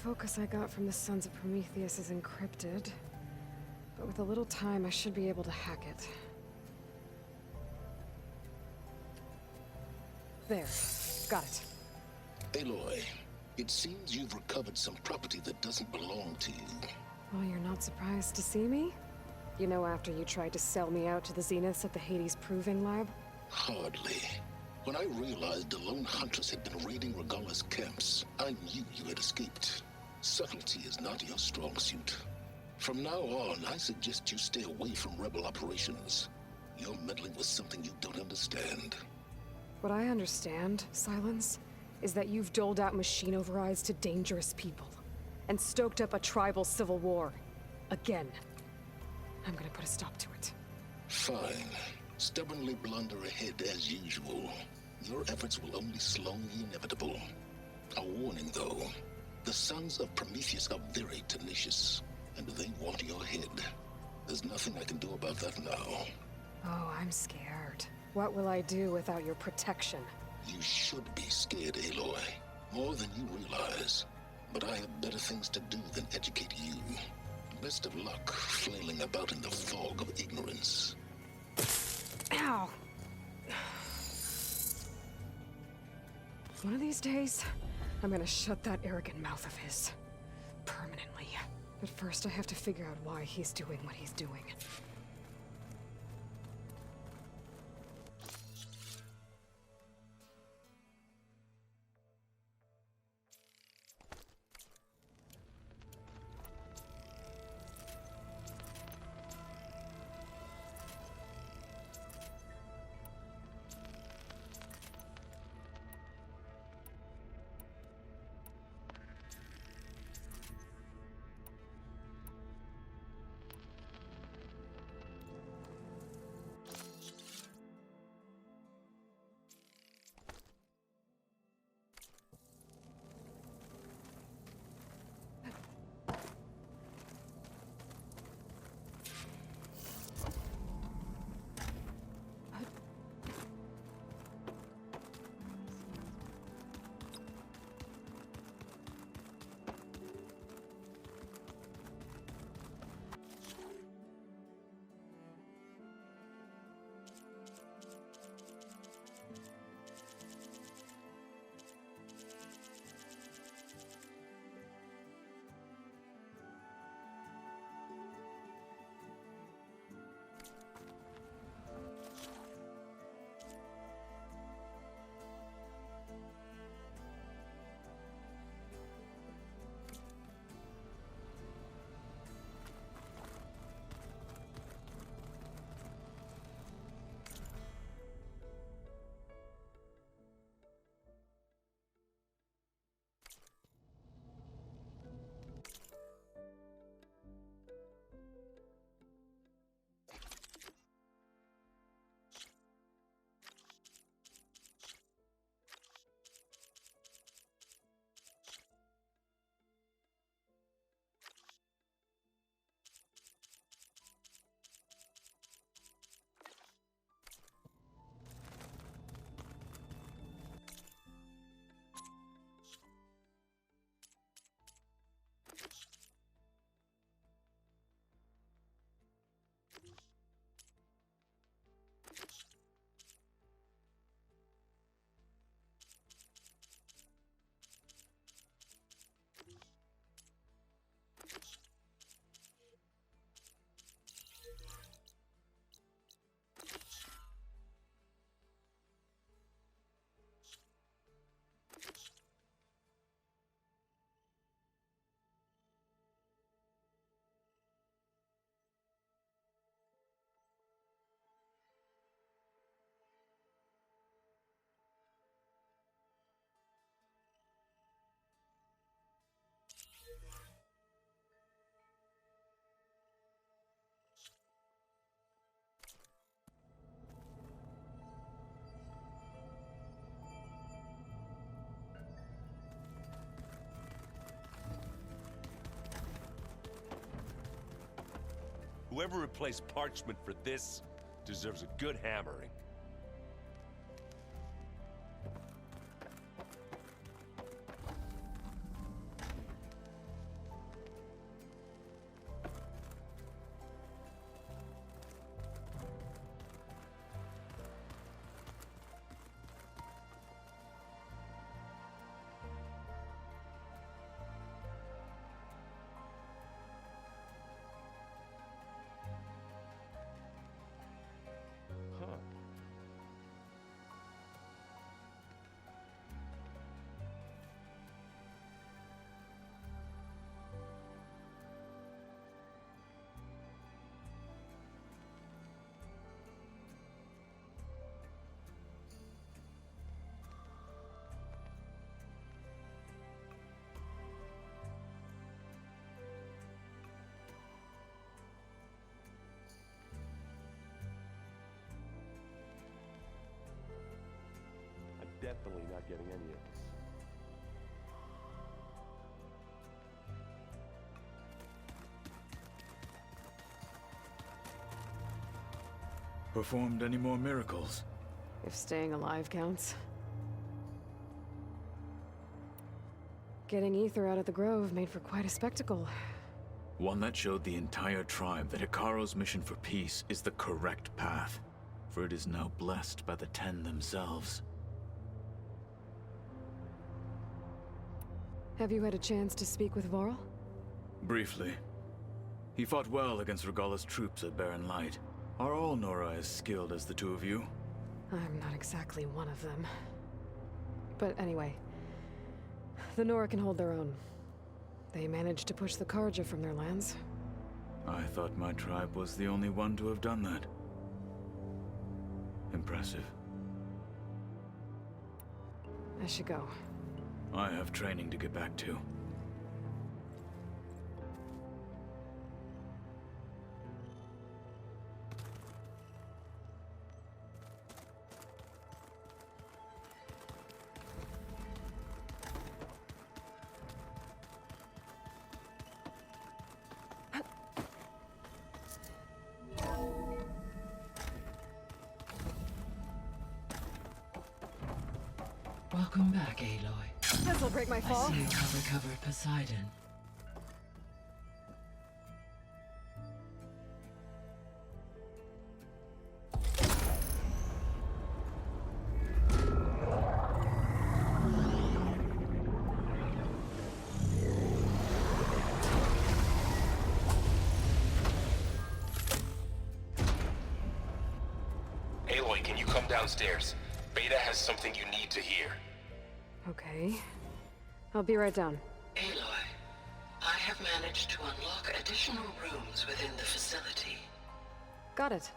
focus I got from the Sons of Prometheus is encrypted. But with a little time, I should be able to hack it. There. Got it. Aloy, it seems you've recovered some property that doesn't belong to you. Well, you're not surprised to see me? You know, after you tried to sell me out to the Zeniths at the Hades Proving Lab? Hardly. When I realized the lone huntress had been raiding Regalla's camps, I knew you had escaped. Subtlety is not your strong suit. From now on, I suggest you stay away from rebel operations. You're meddling with something you don't understand. What I understand, Silence, is that you've doled out machine overrides to dangerous people, and stoked up a tribal civil war. Again. I'm gonna put a stop to it. Fine. Stubbornly blunder ahead as usual. Your efforts will only slow the inevitable. A warning, though. The Sons of Prometheus are very tenacious, and they want your head. There's nothing I can do about that now. Oh, I'm scared. What will I do without your protection? You should be scared, Aloy. More than you realize. But I have better things to do than educate you. Best of luck flailing about in the fog of ignorance. Ow! One of these days, I'm gonna shut that arrogant mouth of his. Permanently. But first I have to figure out why he's doing what he's doing. Whoever replaced parchment for this deserves a good hammering. definitely not getting any of this. Performed any more miracles? If staying alive counts. Getting Ether out of the Grove made for quite a spectacle. One that showed the entire tribe that Hekarro's mission for peace is the correct path, for it is now blessed by the Ten themselves. Have you had a chance to speak with Vorl? Briefly. He fought well against Regalla's troops at Barren Light. Are all Nora as skilled as the two of you? I'm not exactly one of them. But anyway, the Nora can hold their own. They managed to push the Karja from their lands. I thought my tribe was the only one to have done that. Impressive. I should go. I have training to get back to. Welcome back, Aloy. This'll break my fall. I see you have recovered Poseidon. Aloy, can you come downstairs? Beta has something you need to hear. Okay. I'll be right down. Aloy, I have managed to unlock additional rooms within the facility. Got it.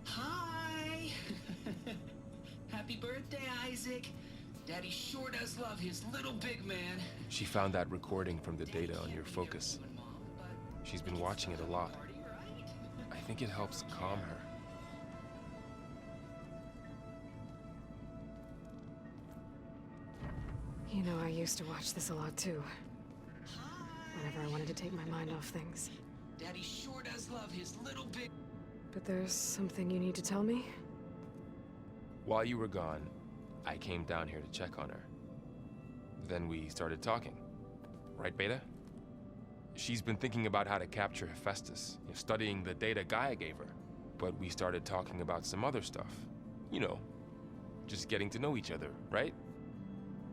Hi! Happy birthday, Isaac. Daddy sure does love his little big man. She found that recording from the data on your focus. She's been watching it a lot. I think it helps calm her. You know, I used to watch this a lot too. Whenever I wanted to take my mind off things. Daddy sure does love his little big... But there's something you need to tell me? While you were gone, I came down here to check on her. Then we started talking. Right, Beta? She's been thinking about how to capture Hephaestus, studying the data Gaia gave her. But we started talking about some other stuff. You know, just getting to know each other, right?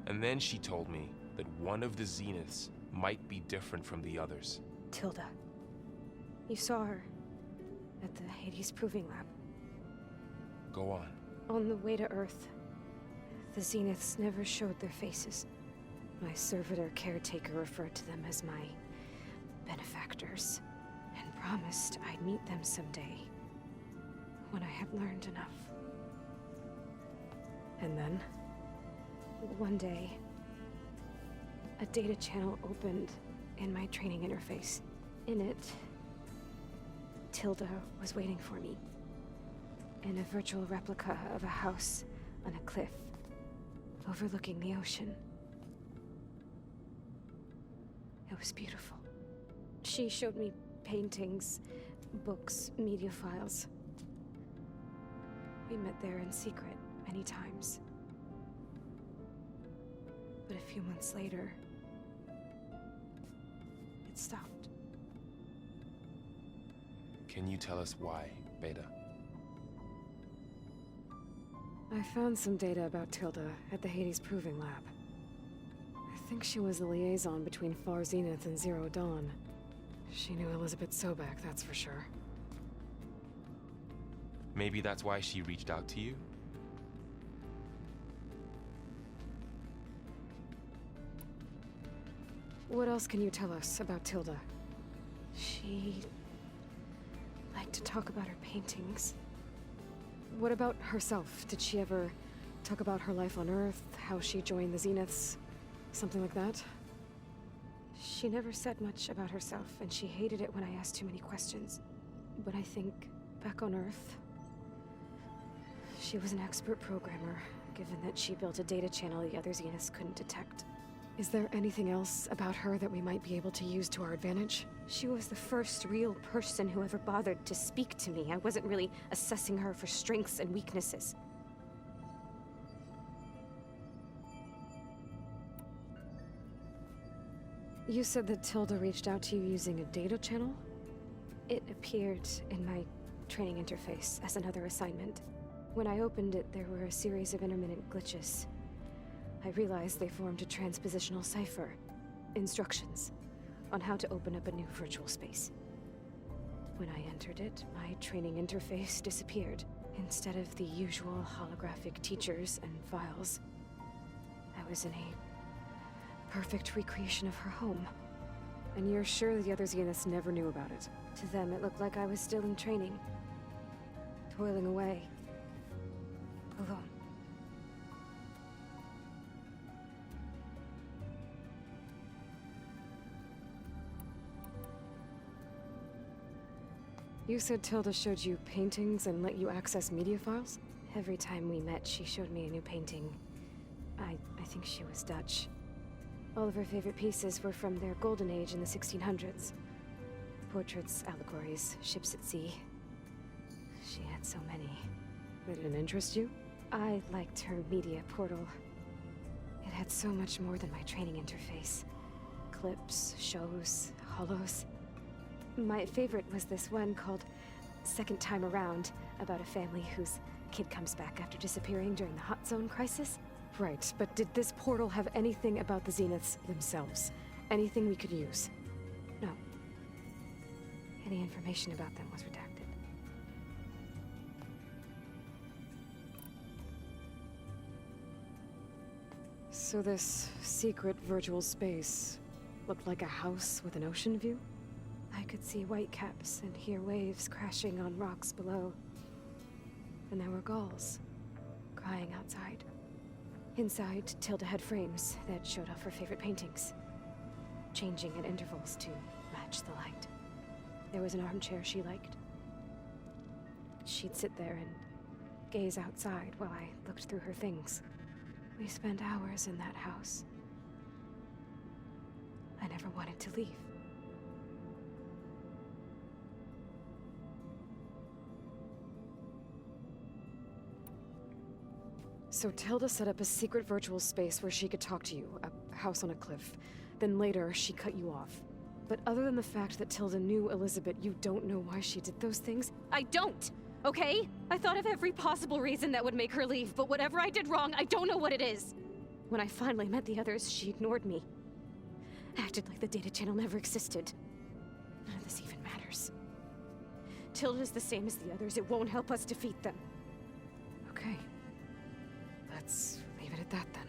And then she told me that one of the Zeniths might be different from the others. Tilda. You saw her at the Hades Proving Lab. Go on. On the way to Earth, the Zeniths never showed their faces. My servitor caretaker referred to them as my benefactors, and promised I'd meet them someday, when I had learned enough. And then? One day, a data channel opened in my training interface. In it, Tilda was waiting for me. In a virtual replica of a house on a cliff, overlooking the ocean. was beautiful. She showed me paintings, books, media files. We met there in secret many times. But a few months later, it stopped. Can you tell us why, Beta? I found some data about Tilda at the Hades Proving Lab. I think she was the liaison between Far Zenith and Zero Dawn. She knew Elizabeth Sobek, that's for sure. Maybe that's why she reached out to you? What else can you tell us about Tilda? She liked to talk about her paintings. What about herself? Did she ever talk about her life on Earth, how she joined the Zeniths? Something like that? She never said much about herself, and she hated it when I asked too many questions. But I think, back on Earth, she was an expert programmer, given that she built a data channel the other Zeniths couldn't detect. Is there anything else about her that we might be able to use to our advantage? She was the first real person who ever bothered to speak to me. I wasn't really assessing her for strengths and weaknesses. You said that Tilda reached out to you using a data channel? It appeared in my training interface as another assignment. When I opened it, there were a series of intermittent glitches. I realized they formed a transpositional cipher. Instructions on how to open up a new virtual space. When I entered it, my training interface disappeared. Instead of the usual holographic teachers and files, I was in a perfect recreation of her home. And you're sure the other Zeniths never knew about it? To them, it looked like I was still in training. Toiling away. Alone. You said Tilda showed you paintings and let you access media files? Every time we met, she showed me a new painting. I think she was Dutch. All of her favorite pieces were from their golden age in the 1600s. Portraits, allegories, ships at sea. She had so many. They didn't interest you? I liked her media portal. It had so much more than my training interface. Clips, shows, holos. My favorite was this one called Second Time Around, about a family whose kid comes back after disappearing during the Hot Zone crisis. Right, but did this portal have anything about the Zeniths themselves? Anything we could use? No. Any information about them was redacted. So this secret virtual space looked like a house with an ocean view? I could see whitecaps and hear waves crashing on rocks below. And there were gulls crying outside. Inside, Tilda had frames that showed off her favorite paintings, changing at intervals to match the light. There was an armchair she liked. She'd sit there and gaze outside while I looked through her things. We spent hours in that house. I never wanted to leave. So Tilda set up a secret virtual space where she could talk to you, a house on a cliff. Then later, she cut you off. But other than the fact that Tilda knew Elizabeth, you don't know why she did those things? I don't! Okay? I thought of every possible reason that would make her leave, but whatever I did wrong, I don't know what it is! When I finally met the others, she ignored me. Acted like the data channel never existed. None of this even matters. Tilda's the same as the others. It won't help us defeat them. Okay. Let's leave it at that then.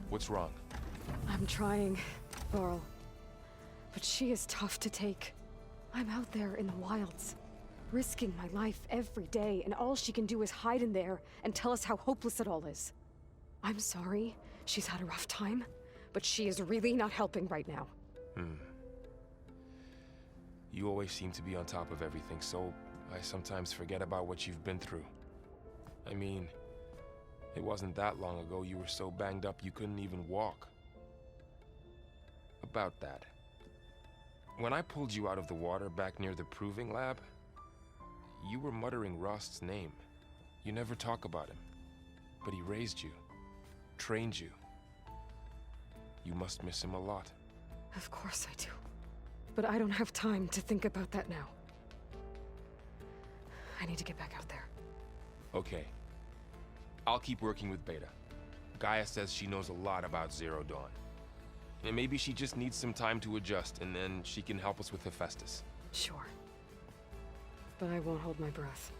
What's wrong? I'm trying, Laurel. But she is tough to take. I'm out there in the wilds, risking my life every day, and all she can do is hide in there and tell us how hopeless it all is. I'm sorry, she's had a rough time, but she is really not helping right now. You always seem to be on top of everything, so I sometimes forget about what you've been through. I mean, it wasn't that long ago you were so banged up you couldn't even walk. About that. When I pulled you out of the water back near the proving lab, you were muttering Rost's name. You never talk about him. But he raised you, trained you. You must miss him a lot. Of course I do. But I don't have time to think about that now. I need to get back out there. Okay. I'll keep working with Beta. Gaia says she knows a lot about Zero Dawn. And maybe she just needs some time to adjust, and then she can help us with Hephaestus. Sure. But I won't hold my breath.